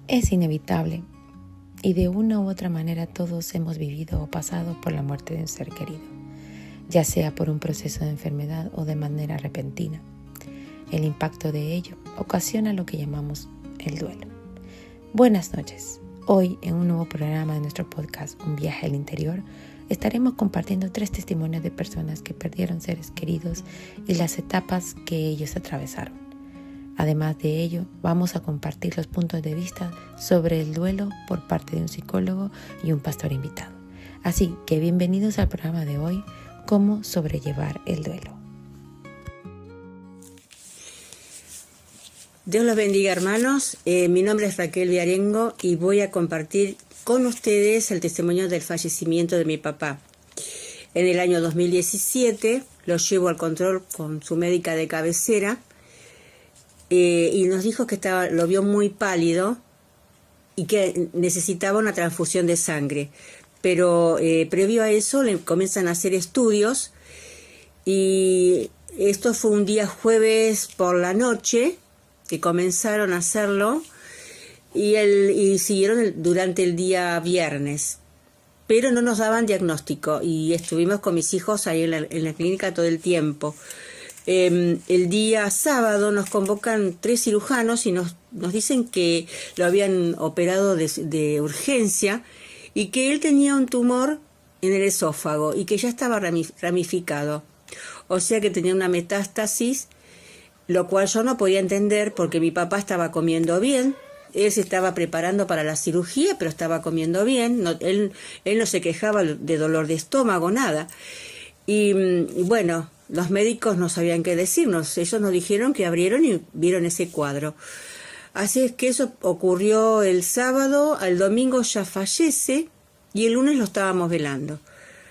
Es inevitable y de una u otra manera todos hemos vivido o pasado por la muerte de un ser querido, ya sea por un proceso de enfermedad o de manera repentina. El impacto de ello ocasiona lo que llamamos el duelo. Buenas noches. Hoy, en un nuevo programa de nuestro podcast Un viaje al interior, estaremos compartiendo 3 testimonios de personas que perdieron seres queridos y las etapas que ellos atravesaron. Además de ello, vamos a compartir los puntos de vista sobre el duelo por parte de un psicólogo y un pastor invitado. Así que bienvenidos al programa de hoy, Cómo sobrellevar el duelo. Dios los bendiga, hermanos. Mi nombre es Raquel Viarengo y voy a compartir con ustedes el testimonio del fallecimiento de mi papá. En el año 2017 lo llevo al control con su médica de cabecera y nos dijo que lo vio muy pálido y que necesitaba una transfusión de sangre. Pero previo a eso le comienzan a hacer estudios y esto fue un día jueves por la noche que comenzaron a hacerlo y siguieron durante el día viernes, pero no nos daban diagnóstico y estuvimos con mis hijos ahí en la clínica todo el tiempo. El día sábado nos convocan 3 cirujanos y nos dicen que lo habían operado de urgencia y que él tenía un tumor en el esófago y que ya estaba ramificado, o sea que tenía una metástasis, lo cual yo no podía entender porque mi papá estaba comiendo bien. Él se estaba preparando para la cirugía, pero estaba comiendo bien. Él no se quejaba de dolor de estómago, nada. Y bueno, los médicos no sabían qué decirnos. Ellos nos dijeron que abrieron y vieron ese cuadro. Así es que eso ocurrió el sábado, al domingo ya fallece y el lunes lo estábamos velando.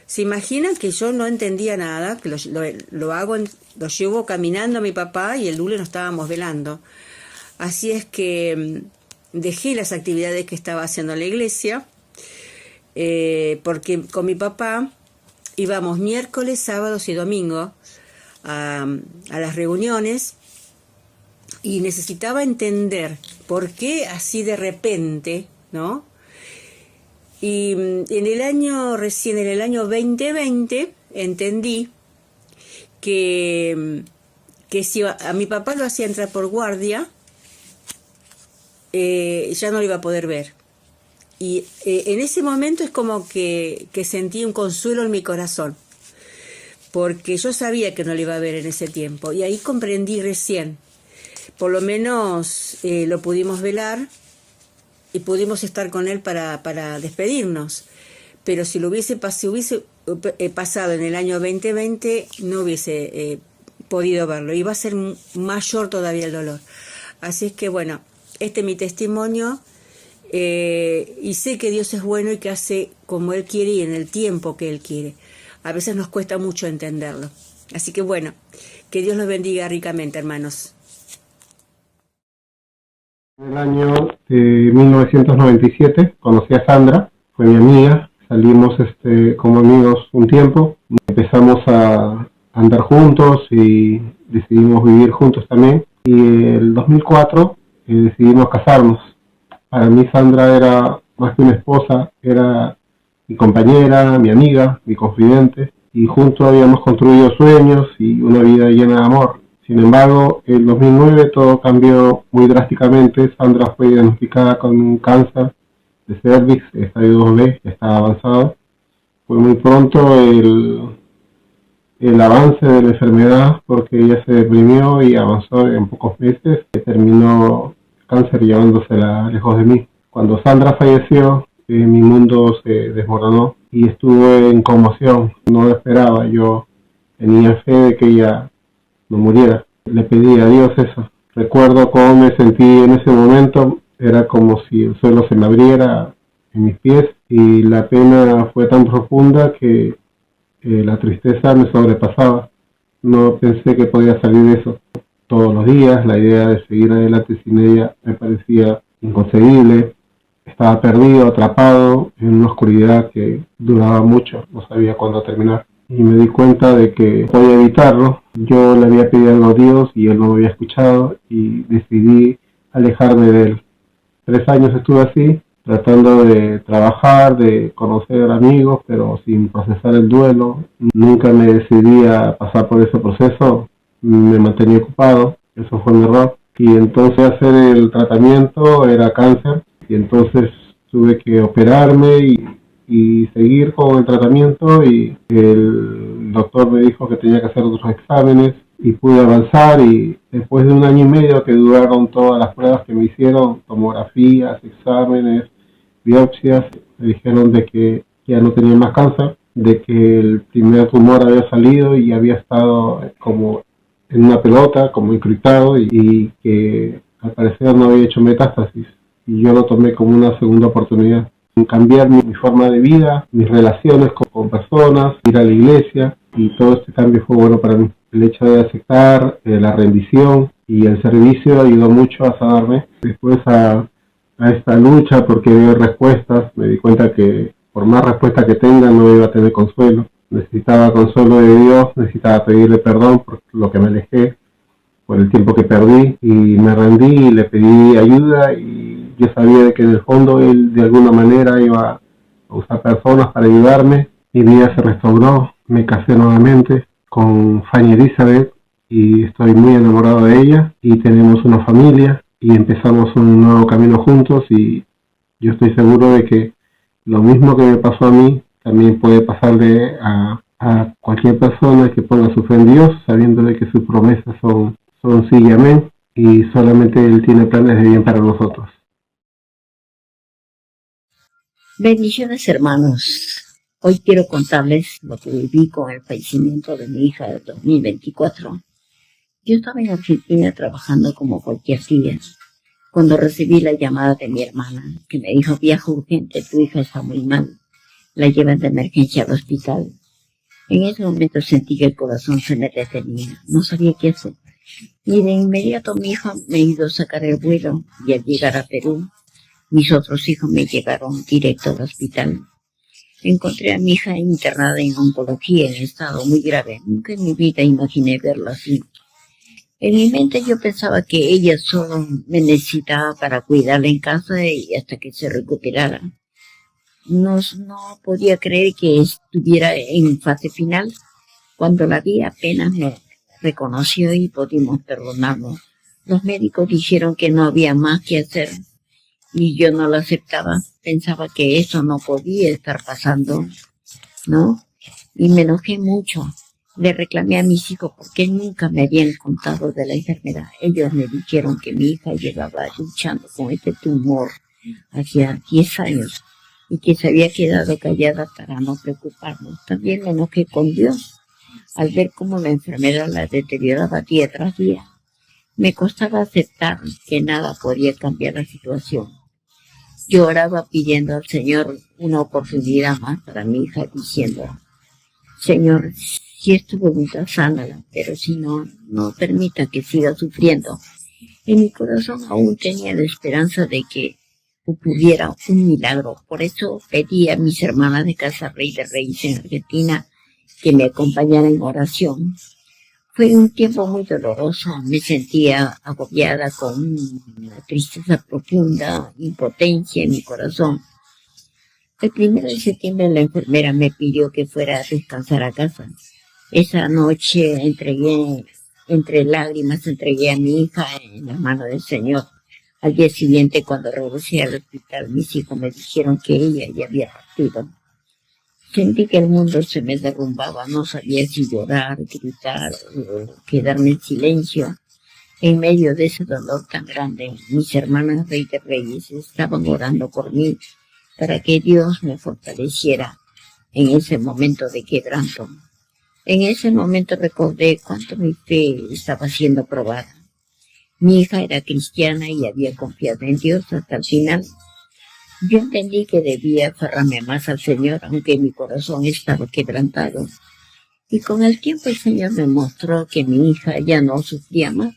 ¿Se imaginan que yo no entendía nada? Que lo llevo caminando a mi papá y el lunes lo estábamos velando. Así es que dejé las actividades que estaba haciendo en la iglesia, porque con mi papá íbamos miércoles, sábados y domingos a las reuniones y necesitaba entender por qué así de repente, ¿no? Y en el año 2020 entendí que si a mi papá lo hacía entrar por guardia, ya no lo iba a poder ver. Y en ese momento es como que sentí un consuelo en mi corazón, porque yo sabía que no lo iba a ver en ese tiempo. Y ahí comprendí recién, por lo menos lo pudimos velar y pudimos estar con él para despedirnos. Pero si hubiese pasado en el año 2020, no hubiese podido verlo. Iba a ser mayor todavía el dolor. Así es que bueno, este es mi testimonio y sé que Dios es bueno y que hace como Él quiere y en el tiempo que Él quiere. A veces nos cuesta mucho entenderlo. Así que bueno, que Dios los bendiga ricamente, hermanos. En el año de 1997 conocí a Sandra, fue mi amiga, salimos como amigos un tiempo, empezamos a andar juntos y decidimos vivir juntos también, y el 2004 decidimos casarnos. Para mí Sandra era más que una esposa, era mi compañera, mi amiga, mi confidente, y juntos habíamos construido sueños y una vida llena de amor. Sin embargo, en 2009 todo cambió muy drásticamente. Sandra fue diagnosticada con un cáncer de cervix, estadio 2B, que estaba avanzado. Fue muy pronto el avance de la enfermedad porque ella se deprimió y avanzó en pocos meses. Terminó el cáncer llevándosela lejos de mí. Cuando Sandra falleció, mi mundo se desmoronó y estuve en conmoción. No lo esperaba. Yo tenía fe de que ella no muriera. Le pedí a Dios eso. Recuerdo cómo me sentí en ese momento. Era como si el suelo se me abriera en mis pies y la pena fue tan profunda que la tristeza me sobrepasaba. No pensé que podía salir de eso. Todos los días la idea de seguir adelante sin ella me parecía inconcebible. Estaba perdido, atrapado en una oscuridad que duraba mucho. No sabía cuándo terminar. Y me di cuenta de que podía evitarlo. Yo le había pedido algo a Dios y Él no me había escuchado y decidí alejarme de Él. 3 años estuve así, tratando de trabajar, de conocer amigos, pero sin procesar el duelo. Nunca me decidí a pasar por ese proceso, me mantenía ocupado, eso fue mi error. Y entonces hacer el tratamiento era cáncer, y entonces tuve que operarme y seguir con el tratamiento, y el doctor me dijo que tenía que hacer otros exámenes y pude avanzar, y después de 1 año y medio que duraron todas las pruebas que me hicieron, tomografías, exámenes, biopsias, me dijeron de que ya no tenía más cáncer, de que el primer tumor había salido y había estado como en una pelota, como encriptado, y que al parecer no había hecho metástasis. Y yo lo tomé como una segunda oportunidad en cambiar mi forma de vida, mis relaciones con personas, ir a la iglesia, y todo este cambio fue bueno para mí. El hecho de aceptar la rendición y el servicio ayudó mucho a sanarme. Después a esta lucha, porque veo respuestas, me di cuenta que por más respuesta que tenga no iba a tener consuelo. Necesitaba consuelo de Dios, necesitaba pedirle perdón por lo que me alejé, por el tiempo que perdí, y me rendí y le pedí ayuda, y yo sabía de que en el fondo Él de alguna manera iba a usar personas para ayudarme. Mi vida se restauró, me casé nuevamente con Fanny Elizabeth y estoy muy enamorado de ella, y tenemos una familia y empezamos un nuevo camino juntos, y yo estoy seguro de que lo mismo que me pasó a mí también puede pasarle a cualquier persona que ponga su fe en Dios, sabiendo de que sus promesas son sí y amén, y solamente Él tiene planes de bien para nosotros. Bendiciones, hermanos. Hoy quiero contarles lo que viví con el fallecimiento de mi hija del 2024. Yo estaba en Argentina trabajando como cualquier día, cuando recibí la llamada de mi hermana, que me dijo: viaja urgente, tu hija está muy mal, la llevan de emergencia al hospital. En ese momento sentí que el corazón se me detenía, no sabía qué hacer. Y de inmediato mi hija me ayudó a sacar el vuelo, y al llegar a Perú, mis otros hijos me llegaron directo al hospital. Encontré a mi hija internada en oncología en estado muy grave. Nunca en mi vida imaginé verla así. En mi mente yo pensaba que ella solo me necesitaba para cuidarla en casa y hasta que se recuperara. No podía creer que estuviera en fase final. Cuando la vi apenas me reconoció y pudimos perdonarnos. Los médicos dijeron que no había más que hacer y yo no lo aceptaba. Pensaba que eso no podía estar pasando, ¿no? Y me enojé mucho. Le reclamé a mis hijos porque nunca me habían contado de la enfermedad. Ellos me dijeron que mi hija llevaba luchando con este tumor hacía 10 años y que se había quedado callada para no preocuparnos. También me enojé con Dios al ver cómo la enfermedad la deterioraba día tras día. Me costaba aceptar que nada podía cambiar la situación. Yo oraba pidiendo al Señor una oportunidad más para mi hija, diciendo: Señor, si es tu voluntad, sánala, pero si no, no permita que siga sufriendo. En mi corazón aún tenía la esperanza de que ocurriera un milagro. Por eso pedí a mis hermanas de Casa Rey de Reyes en Argentina que me acompañaran en oración. Fue un tiempo muy doloroso, me sentía agobiada con una tristeza profunda, impotencia en mi corazón. El 1 de septiembre la enfermera me pidió que fuera a descansar a casa. Esa noche entre lágrimas, entregué a mi hija en la mano del Señor. Al día siguiente, cuando regresé al hospital, mis hijos me dijeron que ella ya había partido. Sentí que el mundo se me derrumbaba, no sabía si llorar, gritar o quedarme en silencio. En medio de ese dolor tan grande, mis hermanas Rey de Reyes estaban orando por mí para que Dios me fortaleciera en ese momento de quebranto. En ese momento recordé cuánto mi fe estaba siendo probada. Mi hija era cristiana y había confiado en Dios hasta el final. Yo entendí que debía aferrarme más al Señor, aunque mi corazón estaba quebrantado. Y con el tiempo el Señor me mostró que mi hija ya no sufría más.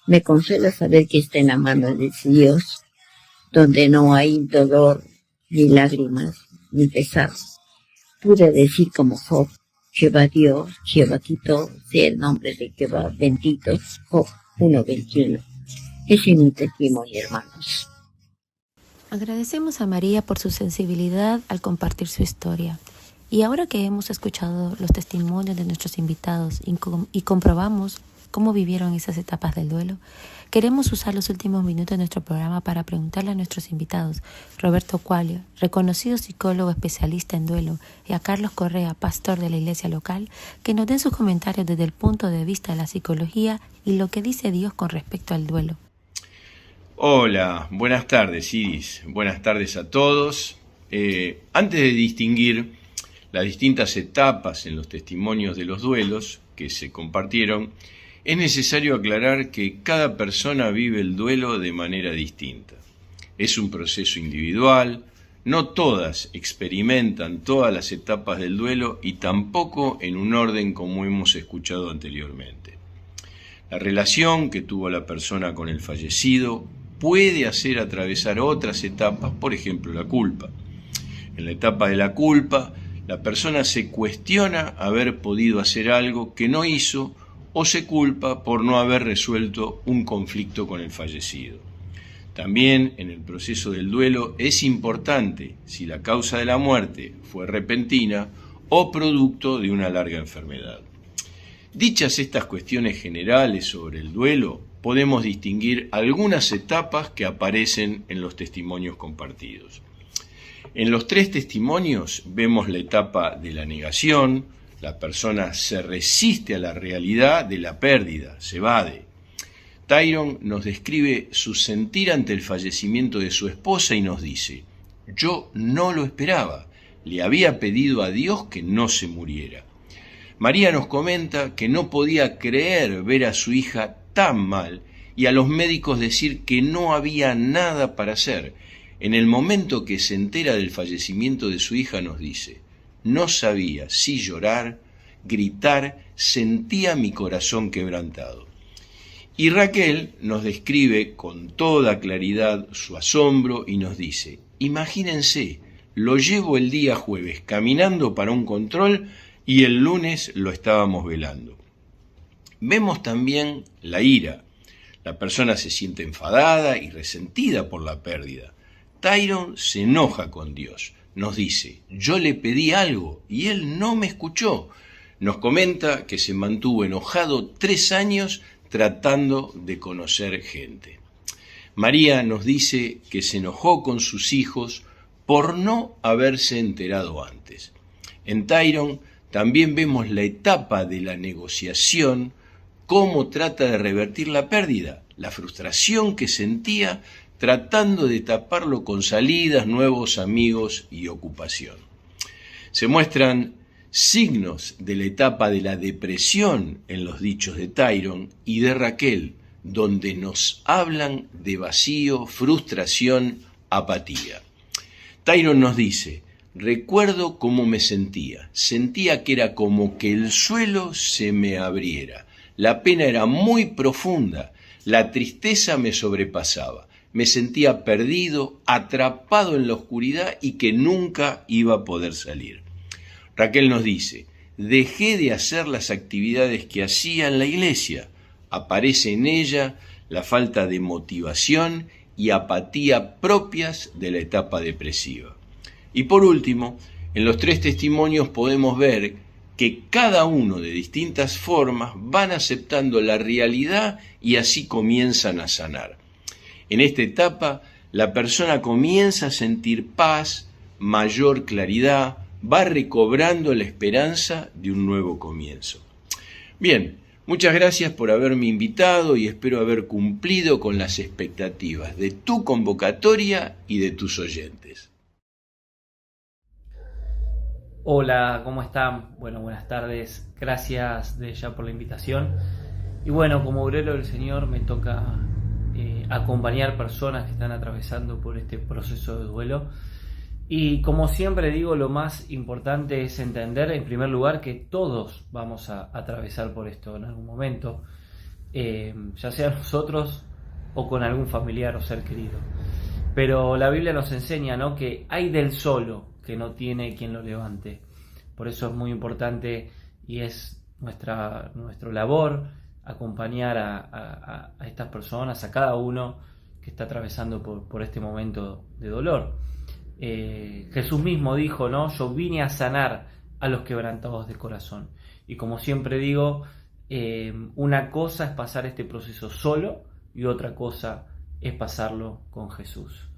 Me consuela saber que está en la mano de Dios, donde no hay dolor, ni lágrimas, ni pesar. Pude decir como Job: Jehová Dios, Jehová quitó, sea el nombre de Jehová bendito. Job 1:21. Ese es mi testimonio, hermanos. Agradecemos a María por su sensibilidad al compartir su historia. Y ahora que hemos escuchado los testimonios de nuestros invitados y comprobamos cómo vivieron esas etapas del duelo, queremos usar los últimos minutos de nuestro programa para preguntarle a nuestros invitados, Roberto Quaglio, reconocido psicólogo especialista en duelo, y a Carlos Correa, pastor de la iglesia local, que nos den sus comentarios desde el punto de vista de la psicología y lo que dice Dios con respecto al duelo. Hola, buenas tardes, Iris. Buenas tardes a todos. Antes de distinguir las distintas etapas en los testimonios de los duelos que se compartieron, es necesario aclarar que cada persona vive el duelo de manera distinta. Es un proceso individual, no todas experimentan todas las etapas del duelo y tampoco en un orden como hemos escuchado anteriormente. La relación que tuvo la persona con el fallecido puede hacer atravesar otras etapas, por ejemplo la culpa. En la etapa de la culpa, la persona se cuestiona haber podido hacer algo que no hizo o se culpa por no haber resuelto un conflicto con el fallecido. También en el proceso del duelo es importante si la causa de la muerte fue repentina o producto de una larga enfermedad. Dichas estas cuestiones generales sobre el duelo, podemos distinguir algunas etapas que aparecen en los testimonios compartidos. En los 3 testimonios vemos la etapa de la negación. La persona se resiste a la realidad de la pérdida, se evade. Tyron nos describe su sentir ante el fallecimiento de su esposa y nos dice: yo no lo esperaba, le había pedido a Dios que no se muriera. María nos comenta que no podía creer ver a su hija tan mal y a los médicos decir que no había nada para hacer. En el momento que se entera del fallecimiento de su hija nos dice: no sabía si llorar, gritar, sentía mi corazón quebrantado. Y Raquel nos describe con toda claridad su asombro y nos dice: imagínense, lo llevo el día jueves caminando para un control y el lunes lo estábamos velando. Vemos también la ira. La persona se siente enfadada y resentida por la pérdida. Tyron se enoja con Dios. Nos dice: yo le pedí algo y él no me escuchó. Nos comenta que se mantuvo enojado 3 años tratando de conocer gente. María nos dice que se enojó con sus hijos por no haberse enterado antes. En Tyron también vemos la etapa de la negociación, cómo trata de revertir la pérdida, la frustración que sentía tratando de taparlo con salidas, nuevos amigos y ocupación. Se muestran signos de la etapa de la depresión en los dichos de Tyron y de Raquel, donde nos hablan de vacío, frustración, apatía. Tyron nos dice: recuerdo cómo me sentía que era como que el suelo se me abriera, la pena era muy profunda, la tristeza me sobrepasaba. Me sentía perdido, atrapado en la oscuridad y que nunca iba a poder salir. Raquel nos dice: dejé de hacer las actividades que hacía en la iglesia. Aparece en ella la falta de motivación y apatía propias de la etapa depresiva. Y por último, en los 3 testimonios podemos ver que cada uno de distintas formas van aceptando la realidad y así comienzan a sanar. En esta etapa, la persona comienza a sentir paz, mayor claridad, va recobrando la esperanza de un nuevo comienzo. Bien, muchas gracias por haberme invitado y espero haber cumplido con las expectativas de tu convocatoria y de tus oyentes. Hola, ¿cómo están? Bueno, buenas tardes. Gracias de ya por la invitación. Y bueno, como obrero del Señor me toca acompañar personas que están atravesando por este proceso de duelo. Y como siempre digo, lo más importante es entender, en primer lugar, que todos vamos a atravesar por esto en algún momento, ya sea nosotros o con algún familiar o ser querido. Pero la Biblia nos enseña, ¿no?, que hay del solo que no tiene quien lo levante. Por eso es muy importante y es nuestro labor acompañar a estas personas, a cada uno está atravesando por este momento de dolor. Jesús mismo dijo, ¿no? Yo vine a sanar a los quebrantados de corazón. Y como siempre digo, una cosa es pasar este proceso solo y otra cosa es pasarlo con Jesús.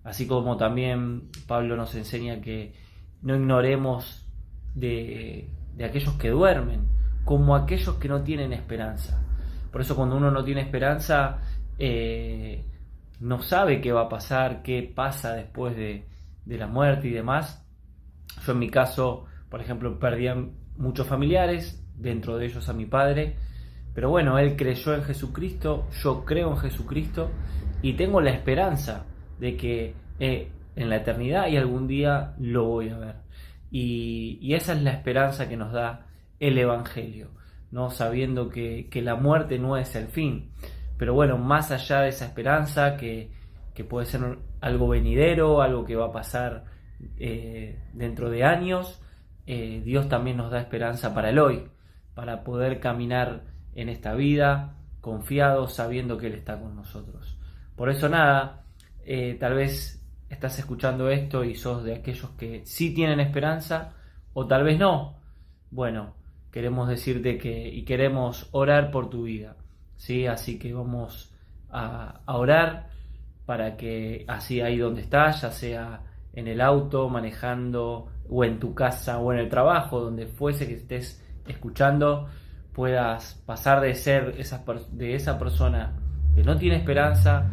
Así como también Pablo nos enseña que no ignoremos de aquellos que duermen, como aquellos que no tienen esperanza. Por eso cuando uno no tiene esperanza, no sabe qué va a pasar, qué pasa después de la muerte y demás. Yo en mi caso, por ejemplo, perdí a muchos familiares, dentro de ellos a mi padre, pero bueno, él creyó en Jesucristo, yo creo en Jesucristo y tengo la esperanza de que en la eternidad y algún día lo voy a ver. Y esa es la esperanza que nos da el Evangelio, ¿no? Sabiendo que la muerte no es el fin, pero bueno, más allá de esa esperanza que puede ser algo venidero, algo que va a pasar dentro de años, Dios también nos da esperanza para el hoy, para poder caminar en esta vida confiados, sabiendo que Él está con nosotros. Por eso nada, tal vez estás escuchando esto y sos de aquellos que sí tienen esperanza, o tal vez no. Bueno, queremos decirte y queremos orar por tu vida, ¿sí? Así que vamos a orar para que así ahí donde estás, ya sea en el auto, manejando, o en tu casa, o en el trabajo, donde fuese que estés escuchando, puedas pasar de ser de esa persona que no tiene esperanza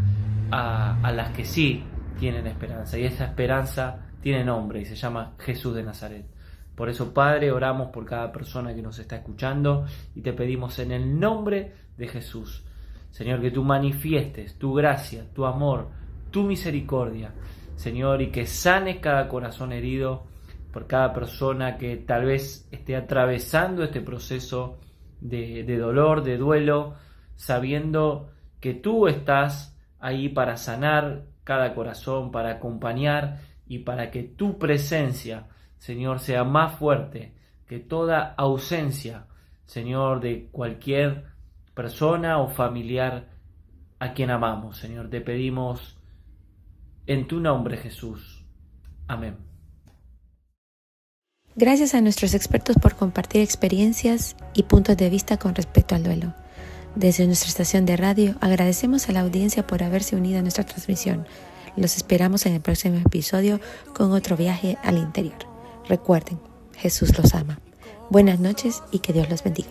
a las que sí tienen esperanza. Y esa esperanza tiene nombre y se llama Jesús de Nazaret. Por eso, Padre, oramos por cada persona que nos está escuchando y te pedimos en el nombre de Jesús, Señor, que tú manifiestes tu gracia, tu amor, tu misericordia, Señor, y que sanes cada corazón herido por cada persona que tal vez esté atravesando este proceso de dolor, de duelo, sabiendo que tú estás ahí para sanar cada corazón, para acompañar y para que tu presencia, Señor, sea más fuerte que toda ausencia, Señor, de cualquier persona o familiar a quien amamos. Señor, te pedimos en tu nombre, Jesús. Amén. Gracias a nuestros expertos por compartir experiencias y puntos de vista con respecto al duelo. Desde nuestra estación de radio agradecemos a la audiencia por haberse unido a nuestra transmisión. Los esperamos en el próximo episodio con otro viaje al interior. Recuerden, Jesús los ama. Buenas noches y que Dios los bendiga.